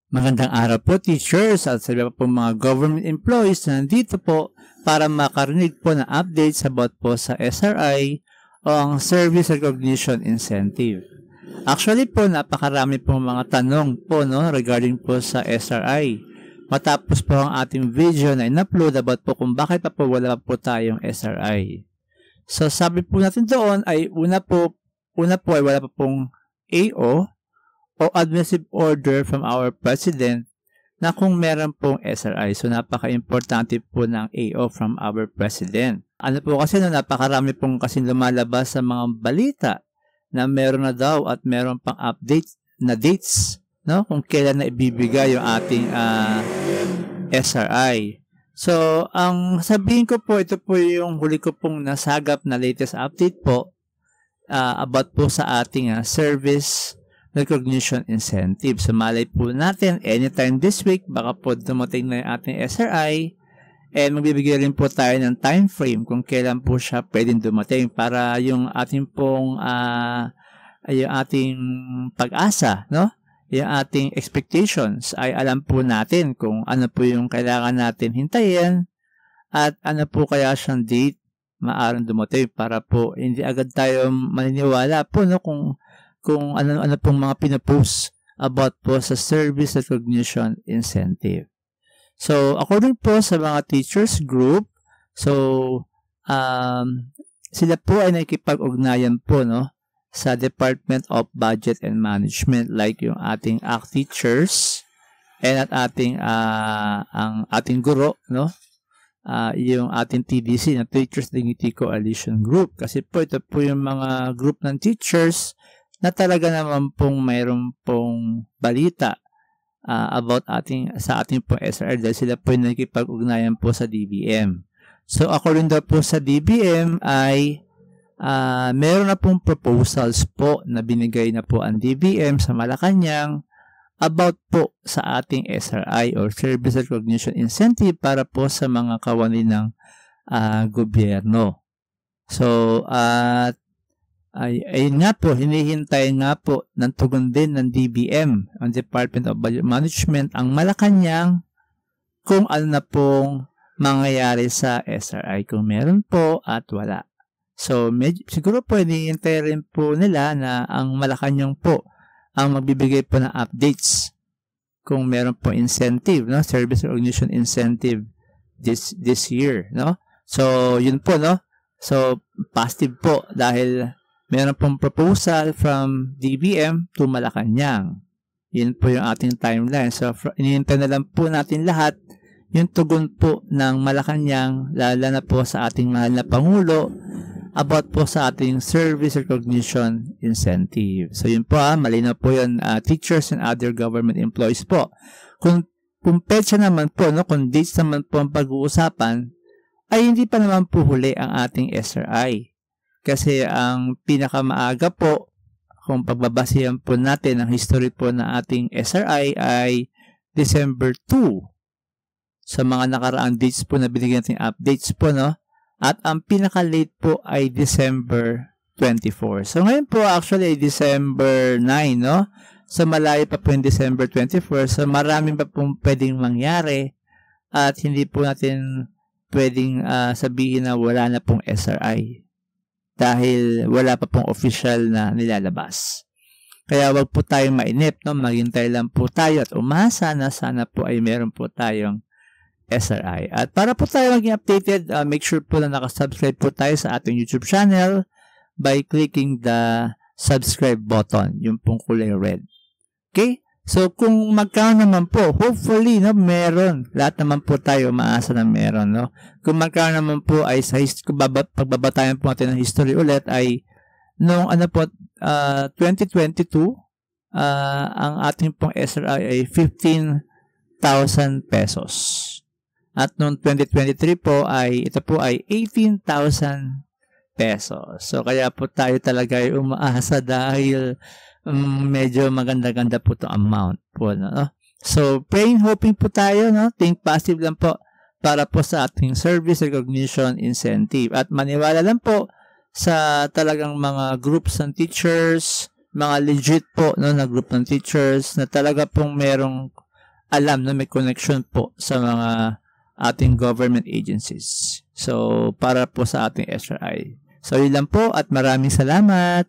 Magandang araw po, teachers at sa iba po mga government employees na nandito po para makarinig po ng updates about po sa SRI o ang Service Recognition Incentive. Actually po, napakarami po mga tanong po regarding po sa SRI. Matapos po ang ating video na in-upload about po kung bakit pa po wala po tayong SRI. So sabi po natin doon ay una po ay wala pa pong AO o administrative order from our President na kung meron pong SRI. So, napaka-importante po ng AO from our President. Ano po kasi napakarami pong kasi lumalabas sa mga balita na meron na daw at meron pang update na dates kung kailan na ibibigay yung ating SRI. So, ang sabihin ko po, ito po yung huli ko pong nasagap na latest update po about po sa ating Service Recognition Incentive. So, malay po natin, anytime this week, baka po dumating na yung ating SRI and magbibigay rin po tayo ng time frame kung kailan po siya pwedeng dumating para yung ating pong yung ating pag-asa, yung ating expectations ay alam po natin kung ano po yung kailangan natin hintayin at ano po kaya siyang date maaaring dumating para po hindi agad tayo maniniwala po kung ano pong mga pinapost about po sa Service Recognition Incentive. So, according po sa mga teachers group, so, sila po ay nakikipag-ugnayan po, sa Department of Budget and Management like yung ating ACT teachers and at ang ating guro, yung ating TDC, na Teachers Dignity Coalition Group. Kasi po, ito po yung mga group ng teachers na talaga naman pong mayroon pong balita about sa ating pong SRI dahil sila po yung nakikipag-ugnayan po sa DBM. So, according daw po sa DBM ay meron na pong proposals po na binigay na po ang DBM sa Malacanang about po sa ating SRI or Service Recognition Incentive para po sa mga kawani ng gobyerno. So, ayun nga po, hinihintay nga po ng tugon din ng DBM, ang Department of Budget Management, ang Malacanang kung ano na pong mangyayari sa SRI, kung meron po at wala. So, siguro po hinihintay rin po nila na ang Malacanang po ang magbibigay po ng updates kung meron po incentive, Service Recognition Incentive this year, So, yun po, So, positive po dahil meron pong proposal from DBM to Malacanang. Yun po yung ating timeline. So, inihintay na lang po natin lahat yung tugon po ng Malacanang, lalo na po sa ating mahal na Pangulo, about po sa ating Service Recognition Incentive. So, yun po malinaw po yun, teachers and other government employees po. Kung petsa naman po, kung dates naman po ang pag-uusapan, ay hindi pa naman po huli ang ating SRI. Kasi ang pinakamaaga po, kung pagbabasihan po natin ang history po na ating SRI ay December 2. Sa mga nakaraang dates po na binigyan natin updates po, At ang pinaka-late po ay December 24. So ngayon po actually ay December 9, So malayo pa po yung December 24. So maraming pa pong pwedeng mangyari at hindi po natin pwedeng sabihin na wala na pong SRI. Dahil wala pa pong official na nilalabas. Kaya wag po tayong mainip, maghintay lang po tayo at umasa na sana po ay meron po tayong SRI. At para po tayo maging updated, make sure po na nakasubscribe po tayo sa ating YouTube channel by clicking the subscribe button, yung pong kulay red. Okay? So, kung magkano naman po, hopefully, meron. Lahat naman po tayo maasa na meron, Kung magkano naman po ay sa pagbabatayan po natin ng history ulit ay noong 2022, ang ating pong SRI ay 15,000 pesos. At noong 2023 po ito po ay 18,000 pesos. So, kaya po tayo talaga ay umaasa dahil medyo maganda-ganda po itong amount po, So, praying, hoping po tayo, Think positive lang po para po sa ating Service Recognition Incentive. At maniwala lang po sa talagang mga groups ng teachers, mga legit po, na group ng teachers na talaga pong merong alam na may connection po sa mga ating government agencies. So, para po sa ating SRI. So, yun lang po at maraming salamat.